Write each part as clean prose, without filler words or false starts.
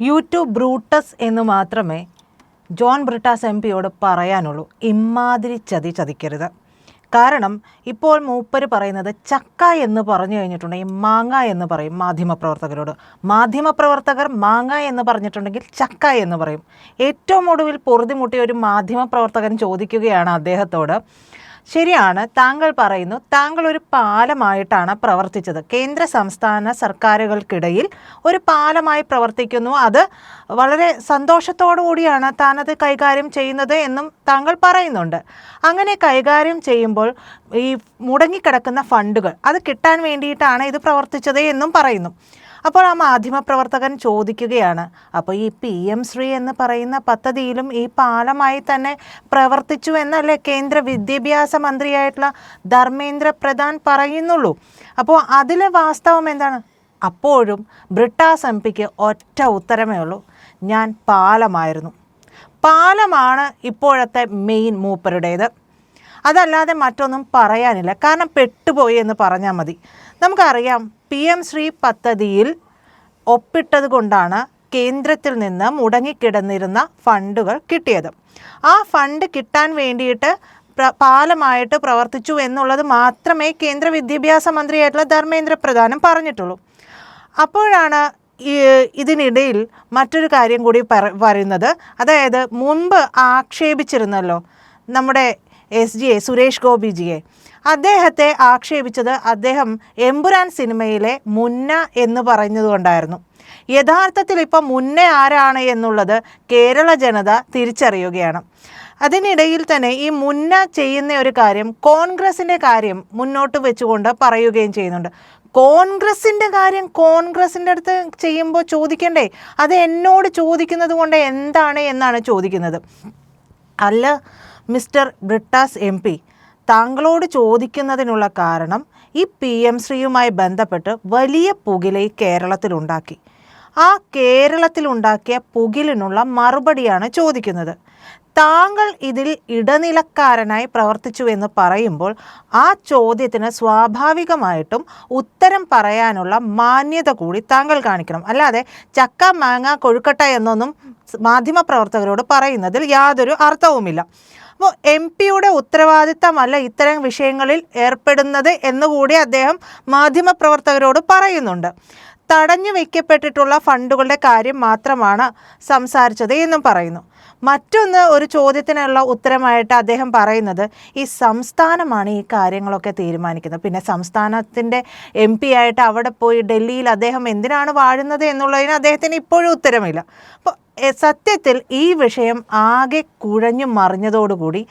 YouTube Brutus എന്ന് മാത്രമേ John Brittas M പിയോട് പറയാനുള്ളൂ. ഇമ്മാതിരി ചതിക്കരുത്. കാരണം ഇപ്പോൾ മൂപ്പര് പറയുന്നത് ചക്ക എന്ന് പറഞ്ഞു കഴിഞ്ഞിട്ടുണ്ടെങ്കിൽ മാങ്ങ എന്ന് പറയും മാധ്യമപ്രവർത്തകരോട്. മാധ്യമപ്രവർത്തകർ മാങ്ങ എന്ന് പറഞ്ഞിട്ടുണ്ടെങ്കിൽ ചക്ക എന്ന് പറയും. ഏറ്റവും ഒടുവിൽ പൊറുതിമുട്ടിയ ഒരു മാധ്യമപ്രവർത്തകൻ ചോദിക്കുകയാണ് അദ്ദേഹത്തോട്, ശരിയാണ്, താങ്കൾ പറയുന്നു താങ്കൾ ഒരു പാലമായിട്ടാണ് പ്രവർത്തിച്ചത്, കേന്ദ്ര സംസ്ഥാന സർക്കാരുകൾക്കിടയിൽ ഒരു പാലമായി പ്രവർത്തിക്കുന്നു, അത് വളരെ സന്തോഷത്തോടു കൂടിയാണ് താനത് കൈകാര്യം ചെയ്യുന്നത് എന്നും താങ്കൾ പറയുന്നുണ്ട്. അങ്ങനെ കൈകാര്യം ചെയ്യുമ്പോൾ ഈ മുടങ്ങിക്കിടക്കുന്ന ഫണ്ടുകൾ അത് കിട്ടാൻ വേണ്ടിയിട്ടാണ് ഇത് പ്രവർത്തിച്ചത് എന്നും പറയുന്നു. അപ്പോൾ ആ മാധ്യമപ്രവർത്തകൻ ചോദിക്കുകയാണ്, അപ്പോൾ ഈ PM ശ്രീ എന്ന് പറയുന്ന പദ്ധതിയിലും ഈ പാലമായി തന്നെ പ്രവർത്തിച്ചു എന്നല്ലേ കേന്ദ്ര വിദ്യാഭ്യാസ മന്ത്രിയായിട്ടുള്ള ധർമ്മേന്ദ്ര പ്രധാൻ പറയുന്നുള്ളൂ. അപ്പോൾ അതിലെ വാസ്തവം എന്താണ്? അപ്പോഴും ബ്രിട്ടാസ് എം പിക്ക് ഒറ്റ ഉത്തരമേ ഉള്ളൂ, ഞാൻ പാലമായിരുന്നു. പാലമാണ് ഇപ്പോഴത്തെ മെയിൻ മൂപ്പരുടേത്. അതല്ലാതെ മറ്റൊന്നും പറയാനില്ല. കാരണം പെട്ടുപോയി എന്ന് പറഞ്ഞാൽ മതി. നമുക്കറിയാം, PM ശ്രീ പദ്ധതിയിൽ ഒപ്പിട്ടത് കൊണ്ടാണ് കേന്ദ്രത്തിൽ നിന്ന് മുടങ്ങിക്കിടന്നിരുന്ന ഫണ്ടുകൾ കിട്ടിയത്. ആ ഫണ്ട് കിട്ടാൻ വേണ്ടിയിട്ട് പാലമായിട്ട് പ്രവർത്തിച്ചു എന്നുള്ളത് മാത്രമേ കേന്ദ്ര വിദ്യാഭ്യാസ മന്ത്രിയായിട്ടുള്ള ധർമ്മേന്ദ്ര പ്രധാനും പറഞ്ഞിട്ടുള്ളൂ. അപ്പോഴാണ് ഇതിനിടയിൽ മറ്റൊരു കാര്യം കൂടി പറയുന്നത്, അതായത് മുൻപ് ആക്ഷേപിച്ചിരുന്നല്ലോ നമ്മുടെ SGA സുരേഷ് ഗോപിജിയെ, അദ്ദേഹത്തെ ആക്ഷേപിച്ചത് അദ്ദേഹം എമ്പുരാൻ സിനിമയിലെ മുന്ന എന്ന് പറഞ്ഞതുകൊണ്ടായിരുന്നു. യഥാർത്ഥത്തിൽ ഇപ്പം മുന്ന ആരാണ് എന്നുള്ളത് കേരള ജനത തിരിച്ചറിയുകയാണ്. അതിനിടയിൽ തന്നെ ഈ മുന്ന ചെയ്യുന്ന ഒരു കാര്യം കോൺഗ്രസിൻ്റെ കാര്യം മുന്നോട്ട് വെച്ചുകൊണ്ട് പറയുകയും ചെയ്യുന്നുണ്ട്. കോൺഗ്രസിൻ്റെ കാര്യം കോൺഗ്രസിൻ്റെ അടുത്ത് ചെയ്യുമ്പോൾ ചോദിക്കണ്ടേ? അത് എന്നോട് ചോദിക്കുന്നത് കൊണ്ട് എന്താണ് എന്നാണ് ചോദിക്കുന്നത്. അല്ല മിസ്റ്റർ ബ്രിട്ടാസ് MP, താങ്കളോട് ചോദിക്കുന്നതിനുള്ള കാരണം ഈ PM ശ്രീയുമായി ബന്ധപ്പെട്ട് വലിയ പുകില് കേരളത്തിലുണ്ടാക്കി. ആ കേരളത്തിലുണ്ടാക്കിയ പുകിലിനുള്ള മറുപടിയാണ് ചോദിക്കുന്നത്. താങ്കൾ ഇതിൽ ഇടനിലക്കാരനായി പ്രവർത്തിച്ചു എന്ന് പറയുമ്പോൾ ആ ചോദ്യത്തിന് സ്വാഭാവികമായിട്ടും ഉത്തരം പറയാനുള്ള മാന്യത കൂടി താങ്കൾ കാണിക്കണം. അല്ലാതെ ചക്ക മാങ്ങ കൊഴുക്കട്ട എന്നൊന്നും മാധ്യമപ്രവർത്തകരോട് പറയുന്നതിൽ യാതൊരു അർത്ഥവുമില്ല. അപ്പോൾ MP-യുടെ ഉത്തരവാദിത്തമല്ല ഇത്തരം വിഷയങ്ങളിൽ ഏർപ്പെടുന്നത് എന്നുകൂടി അദ്ദേഹം മാധ്യമപ്രവർത്തകരോട് പറയുന്നുണ്ട്. തടഞ്ഞു വയ്ക്കപ്പെട്ടിട്ടുള്ള ഫണ്ടുകളുടെ കാര്യം മാത്രമാണ് സംസാരിച്ചത് എന്നും പറയുന്നു. മറ്റൊന്ന്, ഒരു ചോദ്യത്തിനുള്ള ഉത്തരമായിട്ട് അദ്ദേഹം പറയുന്നത്, ഈ സംസ്ഥാനമാണ് ഈ കാര്യങ്ങളൊക്കെ തീരുമാനിക്കുന്നത്. പിന്നെ സംസ്ഥാനത്തിൻ്റെ MP ആയിട്ട് അവിടെ പോയി ഡൽഹിയിൽ അദ്ദേഹം എന്തിനാണ് വാഴുന്നത് എന്നുള്ളതിന് അദ്ദേഹത്തിന് ഇപ്പോഴും ഉത്തരമില്ല. അപ്പോൾ സത്യത്തിൽ ഈ വിഷയം ആകെ കുഴഞ്ഞു മറിഞ്ഞതോടുകൂടി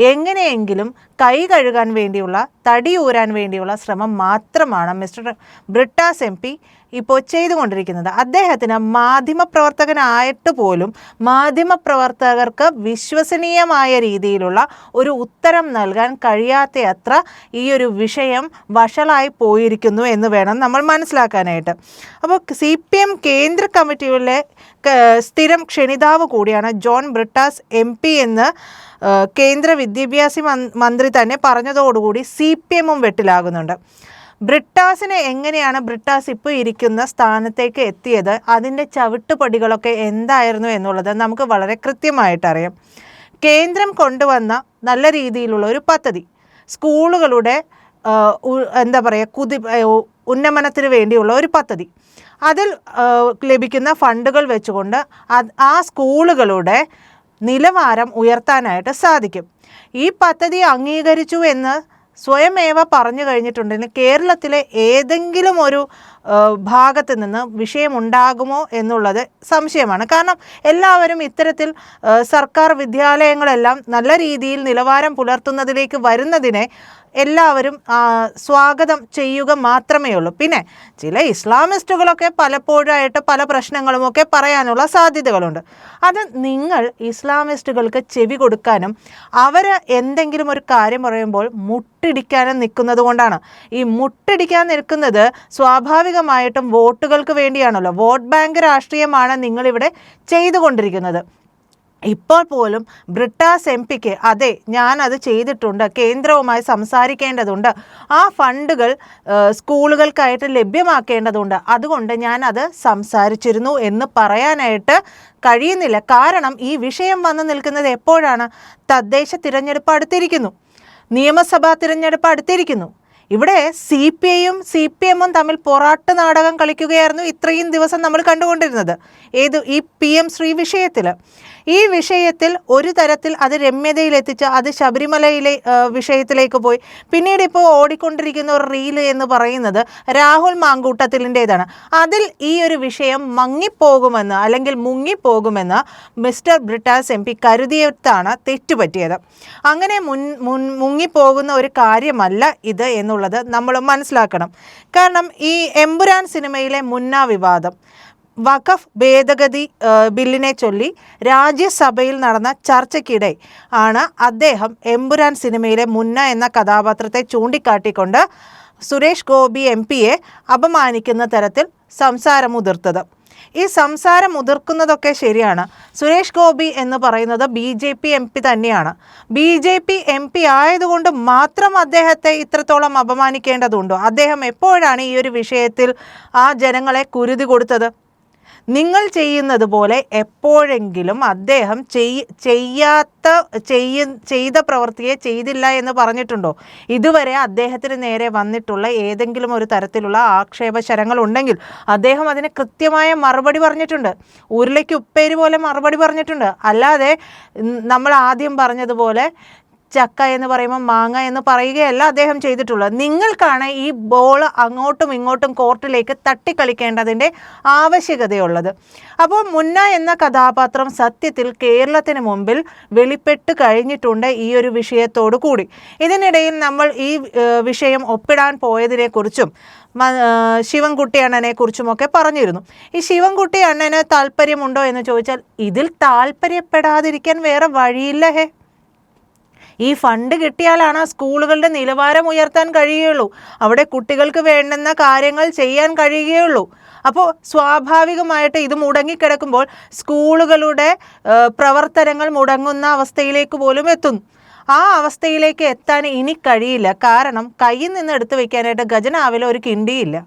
എങ്ങനെയെങ്കിലും കൈ കഴുകാൻ വേണ്ടിയുള്ള, തടിയൂരാൻ വേണ്ടിയുള്ള ശ്രമം മാത്രമാണ് മിസ്റ്റർ ബ്രിട്ടാസ് MP ഇപ്പോൾ ചെയ്തുകൊണ്ടിരിക്കുന്നത്. അദ്ദേഹത്തിന് മാധ്യമപ്രവർത്തകനായിട്ട് പോലും മാധ്യമപ്രവർത്തകർക്ക് വിശ്വസനീയമായ രീതിയിലുള്ള ഒരു ഉത്തരം നൽകാൻ കഴിയാത്തയത്ര ഈ ഒരു വിഷയം വഷളായി പോയിരിക്കുന്നു എന്ന് വേണം നമ്മൾ മനസ്സിലാക്കാനായിട്ട്. അപ്പോൾ CPM കേന്ദ്ര കമ്മിറ്റിയിലെ സ്ഥിരം ക്ഷണിതാവ് കൂടിയാണ് ജോൺ ബ്രിട്ടാസ് MP എന്ന് കേന്ദ്ര വിദ്യാഭ്യാസ മന്ത്രി തന്നെ പറഞ്ഞതോടുകൂടി CPM-ഉം വെട്ടിലാകുന്നുണ്ട്. ബ്രിട്ടാസിനെ എങ്ങനെയാണ് ബ്രിട്ടാസ് ഇപ്പോൾ ഇരിക്കുന്ന സ്ഥാനത്തേക്ക് എത്തിയത്, അതിൻ്റെ ചവിട്ടുപടികളൊക്കെ എന്തായിരുന്നു എന്നുള്ളത് നമുക്ക് വളരെ കൃത്യമായിട്ടറിയാം. കേന്ദ്രം കൊണ്ടുവന്ന നല്ല രീതിയിലുള്ള ഒരു പദ്ധതി, സ്കൂളുകളുടെ ഉന്നമനത്തിന് വേണ്ടിയുള്ള ഒരു പദ്ധതി, അതിൽ ലഭിക്കുന്ന ഫണ്ടുകൾ വെച്ചുകൊണ്ട് ആ സ്കൂളുകളുടെ നിലവാരം ഉയർത്താനായിട്ട് സാധിക്കും. ഈ പദ്ധതി അംഗീകരിച്ചു എന്ന് സ്വയമേവ പറഞ്ഞു കഴിഞ്ഞിട്ടുണ്ടെങ്കിൽ കേരളത്തിലെ ഏതെങ്കിലും ഒരു ഭാഗത്ത് നിന്ന് വിഷയമുണ്ടാകുമോ എന്നുള്ളത് സംശയമാണ്. കാരണം എല്ലാവരും ഇത്തരത്തിൽ സർക്കാർ വിദ്യാലയങ്ങളെല്ലാം നല്ല രീതിയിൽ നിലവാരം പുലർത്തുന്നതിലേക്ക് വരുന്നതിനെ എല്ലാവരും സ്വാഗതം ചെയ്യുക മാത്രമേ ഉള്ളൂ. പിന്നെ ചില ഇസ്ലാമിസ്റ്റുകളൊക്കെ പലപ്പോഴായിട്ട് പല പ്രശ്നങ്ങളുമൊക്കെ പറയാനുള്ള സാധ്യതകളുണ്ട്. അത് നിങ്ങൾ ഇസ്ലാമിസ്റ്റുകൾക്ക് ചെവി കൊടുക്കാനും അവർ എന്തെങ്കിലും ഒരു കാര്യം പറയുമ്പോൾ മുട്ടിടിക്കാനും നിൽക്കുന്നത് കൊണ്ടാണ്. ഈ മുട്ടിടിക്കാൻ നിൽക്കുന്നത് സ്വാഭാവികമായിട്ടും വോട്ടുകൾക്ക് വേണ്ടിയാണല്ലോ. വോട്ട് ബാങ്ക് രാഷ്ട്രീയമാണ് നിങ്ങളിവിടെ ചെയ്തുകൊണ്ടിരിക്കുന്നത്. ഇപ്പോൾ പോലും ബ്രിട്ടാസ് എം പിക്ക് അതെ ഞാനത് ചെയ്തിട്ടുണ്ട്, കേന്ദ്രവുമായി സംസാരിക്കേണ്ടതുണ്ട്, ആ ഫണ്ടുകൾ സ്കൂളുകൾക്കായിട്ട് ലഭ്യമാക്കേണ്ടതുണ്ട്, അതുകൊണ്ട് ഞാനത് സംസാരിച്ചിരുന്നു എന്ന് പറയാനായിട്ട് കഴിയുന്നില്ല. കാരണം ഈ വിഷയം വന്നു നിൽക്കുന്നത് എപ്പോഴാണ്? തദ്ദേശ തിരഞ്ഞെടുപ്പ് അടുത്തിരിക്കുന്നു, നിയമസഭാ തിരഞ്ഞെടുപ്പ് അടുത്തിരിക്കുന്നു. ഇവിടെ CPIയും CPMും തമ്മിൽ പൊറാട്ട് നാടകം കളിക്കുകയായിരുന്നു ഇത്രയും ദിവസം നമ്മൾ കണ്ടുകൊണ്ടിരുന്നത്. ഈ PM ശ്രീ വിഷയത്തിൽ. ഈ വിഷയത്തിൽ ഒരു തരത്തിൽ അത് രമ്യതയിലെത്തിച്ച് അത് ശബരിമലയിലെ വിഷയത്തിലേക്ക് പോയി. പിന്നീട് ഇപ്പോൾ ഓടിക്കൊണ്ടിരിക്കുന്ന ഒരു റീല് എന്ന് പറയുന്നത് രാഹുൽ മാങ്കൂട്ടത്തിലിൻ്റേതാണ്. അതിൽ ഈ ഒരു വിഷയം മങ്ങിപ്പോകുമെന്ന് അല്ലെങ്കിൽ മുങ്ങിപ്പോകുമെന്ന് മിസ്റ്റർ ബ്രിട്ടാസ് MP കരുതിയിട്ടാണ് തെറ്റുപറ്റിയത്. അങ്ങനെ മുങ്ങിപ്പോകുന്ന ഒരു കാര്യമല്ല ഇത് എന്നുള്ളത് നമ്മൾ മനസ്സിലാക്കണം. കാരണം ഈ എമ്പുരാൻ സിനിമയിലെ മുന്ന വിവാദം, വഖഫ് ഭേദഗതി ബില്ലിനെ ചൊല്ലി രാജ്യസഭയിൽ നടന്ന ചർച്ചയ്ക്കിടെ ആണ് അദ്ദേഹം എമ്പുരാൻ സിനിമയിലെ മുന്ന എന്ന കഥാപാത്രത്തെ ചൂണ്ടിക്കാട്ടിക്കൊണ്ട് സുരേഷ് ഗോപി MP-യെ അപമാനിക്കുന്ന തരത്തിൽ സംസാരമുതിർത്തത്. ഈ സംസാരം മുതിർക്കുന്നതൊക്കെ ശരിയാണ്. സുരേഷ് ഗോപി എന്ന് പറയുന്നത് BJP MP തന്നെയാണ്. BJP MP ആയതുകൊണ്ട് മാത്രം അദ്ദേഹത്തെ ഇത്രത്തോളം അപമാനിക്കേണ്ടതുണ്ടോ? അദ്ദേഹം എപ്പോഴാണ് ഈ ഒരു വിഷയത്തിൽ ആ ജനങ്ങളെ കുരുതി കൊടുത്തത്? നിങ്ങൾ ചെയ്യുന്നത് പോലെ എപ്പോഴെങ്കിലും അദ്ദേഹം ചെയ്ത പ്രവൃത്തിയെ ചെയ്തില്ല എന്ന് പറഞ്ഞിട്ടുണ്ടോ? ഇതുവരെ അദ്ദേഹത്തിന് നേരെ വന്നിട്ടുള്ള ഏതെങ്കിലും ഒരു തരത്തിലുള്ള ആക്ഷേപശരങ്ങൾ ഉണ്ടെങ്കിൽ അദ്ദേഹം അതിന് കൃത്യമായ മറുപടി പറഞ്ഞിട്ടുണ്ട്. ഉരുളയ്ക്ക് ഉപ്പേരി പോലെ മറുപടി പറഞ്ഞിട്ടുണ്ട്. അല്ലാതെ നമ്മൾ ആദ്യം പറഞ്ഞതുപോലെ ചക്ക എന്ന് പറയുമ്പോൾ മാങ്ങ എന്ന് പറയുകയല്ല അദ്ദേഹം ചെയ്തിട്ടുള്ളത്. നിങ്ങൾക്കാണ് ഈ ബോൾ അങ്ങോട്ടും ഇങ്ങോട്ടും കോർട്ടിലേക്ക് തട്ടിക്കളിക്കേണ്ടതിൻ്റെ ആവശ്യകതയുള്ളത്. അപ്പോൾ മുന്ന എന്ന കഥാപാത്രം സത്യത്തിൽ കേരളത്തിന് മുമ്പിൽ വെളിപ്പെട്ട് കഴിഞ്ഞിട്ടുണ്ട് ഈ ഒരു വിഷയത്തോടു കൂടി. ഇതിനിടയിൽ നമ്മൾ ഈ വിഷയം ഒപ്പിടാൻ പോയതിനെക്കുറിച്ചും ശിവൻകുട്ടി അണ്ണനെ കുറിച്ചുമൊക്കെ പറഞ്ഞിരുന്നു. ഈ ശിവൻകുട്ടി അണ്ണന് താല്പര്യമുണ്ടോ എന്ന് ചോദിച്ചാൽ ഇതിൽ താല്പര്യപ്പെടാതിരിക്കാൻ വേറെ വഴിയില്ല. ഈ ഫണ്ട് കിട്ടിയാലാണ് സ്കൂളുകളുടെ നിലവാരം ഉയർത്താൻ കഴിയുകയുള്ളൂ, അവിടെ കുട്ടികൾക്ക് വേണ്ടുന്ന കാര്യങ്ങൾ ചെയ്യാൻ കഴിയുകയുള്ളൂ. അപ്പോൾ സ്വാഭാവികമായിട്ട് ഇത് മുടങ്ങിക്കിടക്കുമ്പോൾ സ്കൂളുകളുടെ പ്രവർത്തനങ്ങൾ മുടങ്ങുന്ന അവസ്ഥയിലേക്ക് പോലും എത്തുന്നു. ആ അവസ്ഥയിലേക്ക് എത്താൻ ഇനി കഴിയില്ല. കാരണം കയ്യിൽ നിന്ന് എടുത്തു വയ്ക്കാനായിട്ട് ഖജനാവിൽ ഒരു കിണ്ടിയില്ല,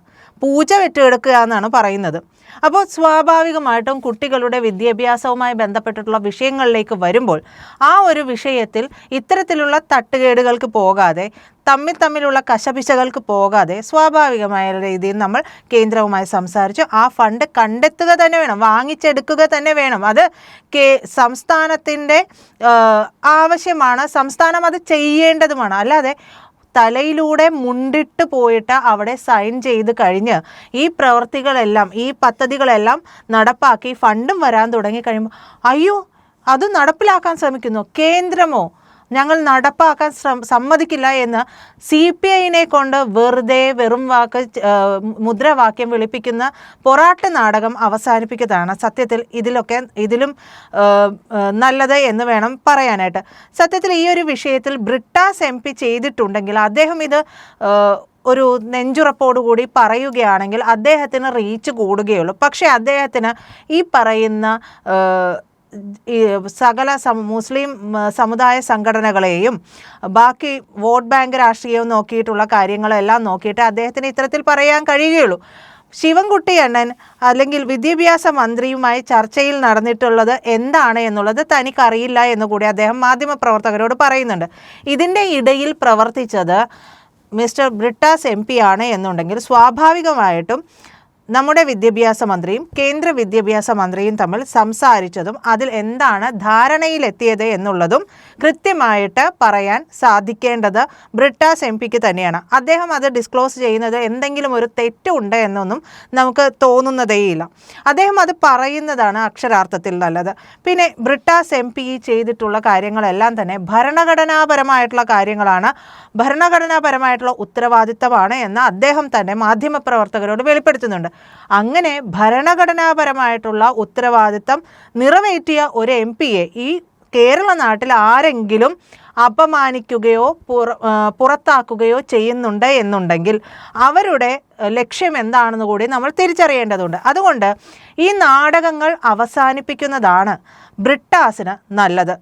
പൂച്ച വെട്ടുകിടക്കുക എന്നാണ് പറയുന്നത്. അപ്പോൾ സ്വാഭാവികമായിട്ടും കുട്ടികളുടെ വിദ്യാഭ്യാസവുമായി ബന്ധപ്പെട്ടിട്ടുള്ള വിഷയങ്ങളിലേക്ക് വരുമ്പോൾ ആ ഒരു വിഷയത്തിൽ ഇത്തരത്തിലുള്ള തട്ടുകേടുകൾക്ക് പോകാതെ, തമ്മിലുള്ള കശപിശകൾക്ക് പോകാതെ സ്വാഭാവികമായ രീതിയിൽ നമ്മൾ കേന്ദ്രവുമായി സംസാരിച്ച് ആ ഫണ്ട് കണ്ടെത്തുക തന്നെ വേണം, വാങ്ങിച്ചെടുക്കുക തന്നെ വേണം. അത് സംസ്ഥാനത്തിൻ്റെ ആവശ്യമാണ്, സംസ്ഥാനം അത് ചെയ്യേണ്ടതുമാണ്. അല്ലാതെ തലയിലൂടെ മുണ്ടിട്ട് പോയിട്ട് അവിടെ സൈൻ ചെയ്ത് കഴിഞ്ഞ് ഈ പ്രവൃത്തികളെല്ലാം, ഈ പദ്ധതികളെല്ലാം നടപ്പാക്കി ഫണ്ടും വരാൻ തുടങ്ങി കഴിയുമ്പോൾ അയ്യോ അത് നടപ്പിലാക്കാൻ ശ്രമിക്കുന്നു കേന്ദ്രമോ, ഞങ്ങൾ നടപ്പാക്കാൻ സമ്മതിക്കില്ല എന്ന് CPIനെ കൊണ്ട് വെറുതെ വെറും മുദ്രാവാക്യം വിളിപ്പിക്കുന്ന പൊറാട്ട് നാടകം അവസാനിപ്പിക്കുന്നതാണ് സത്യത്തിൽ ഇതിലും നല്ലത് എന്ന് വേണം പറയാനായിട്ട്. സത്യത്തിൽ ഈ ഒരു വിഷയത്തിൽ ബ്രിട്ടാസ് MP ചെയ്തിട്ടുണ്ടെങ്കിൽ അദ്ദേഹം ഇത് ഒരു നെഞ്ചുറപ്പോടുകൂടി പറയുകയാണെങ്കിൽ അദ്ദേഹത്തിന് റീച്ച് കൂടുകയുള്ളൂ. പക്ഷേ അദ്ദേഹത്തിന് ഈ പറയുന്ന സകല മുസ്ലിം സമുദായ സംഘടനകളെയും ബാക്കി വോട്ട് ബാങ്ക് രാഷ്ട്രീയവും നോക്കിയിട്ടുള്ള കാര്യങ്ങളെല്ലാം നോക്കിയിട്ട് അദ്ദേഹത്തിന് ഇത്തരത്തിൽ പറയാൻ കഴിയുകയുള്ളൂ. ശിവൻകുട്ടി അണ്ണൻ അല്ലെങ്കിൽ വിദ്യാഭ്യാസ മന്ത്രിയുമായി ചർച്ചയിൽ നടന്നിട്ടുള്ളത് എന്താണ് എന്നുള്ളത് തനിക്കറിയില്ല എന്നുകൂടി അദ്ദേഹം മാധ്യമപ്രവർത്തകരോട് പറയുന്നുണ്ട്. ഇതിൻ്റെ ഇടയിൽ പ്രവർത്തിച്ചത് മിസ്റ്റർ ബ്രിട്ടാസ് MP ആണ് എന്നുണ്ടെങ്കിൽ സ്വാഭാവികമായിട്ടും നമ്മുടെ വിദ്യാഭ്യാസ മന്ത്രിയും കേന്ദ്ര വിദ്യാഭ്യാസ മന്ത്രിയും തമ്മിൽ സംസാരിച്ചതും അതിൽ എന്താണ് ധാരണയിലെത്തിയത് എന്നുള്ളതും കൃത്യമായിട്ട് പറയാൻ സാധിക്കേണ്ടത് ബ്രിട്ടാസ് MP-ക്ക് തന്നെയാണ്. അദ്ദേഹം അത് ഡിസ്ക്ലോസ് ചെയ്യുന്നത് എന്തെങ്കിലും ഒരു തെറ്റുണ്ട് എന്നൊന്നും നമുക്ക് തോന്നുന്നതേയില്ല. അദ്ദേഹം അത് പറയുന്നതാണ് അക്ഷരാർത്ഥത്തിൽ നല്ലത്. പിന്നെ ബ്രിട്ടാസ് MP ചെയ്തിട്ടുള്ള കാര്യങ്ങളെല്ലാം തന്നെ ഭരണഘടനാപരമായിട്ടുള്ള കാര്യങ്ങളാണ്, ഭരണഘടനാപരമായിട്ടുള്ള ഉത്തരവാദിത്തമാണ് എന്ന് അദ്ദേഹം തന്നെ മാധ്യമപ്രവർത്തകരോട് വെളിപ്പെടുത്തുന്നുണ്ട്. അങ്ങനെ ഭരണഘടനാപരമായിട്ടുള്ള ഉത്തരവാദിത്തം നിറവേറ്റിയ ഒരു MP-യെ ഈ കേരള നാട്ടിൽ ആരെങ്കിലും അപമാനിക്കുകയോ പുറത്താക്കുകയോ ചെയ്യുന്നുണ്ട് എന്നുണ്ടെങ്കിൽ അവരുടെ ലക്ഷ്യം എന്താണെന്ന് കൂടി നമ്മൾ തിരിച്ചറിയേണ്ടതുണ്ട്. അതുകൊണ്ട് ഈ നാടകങ്ങൾ അവസാനിപ്പിക്കുന്നതാണ് ബ്രിട്ടാസിന് നല്ലത്.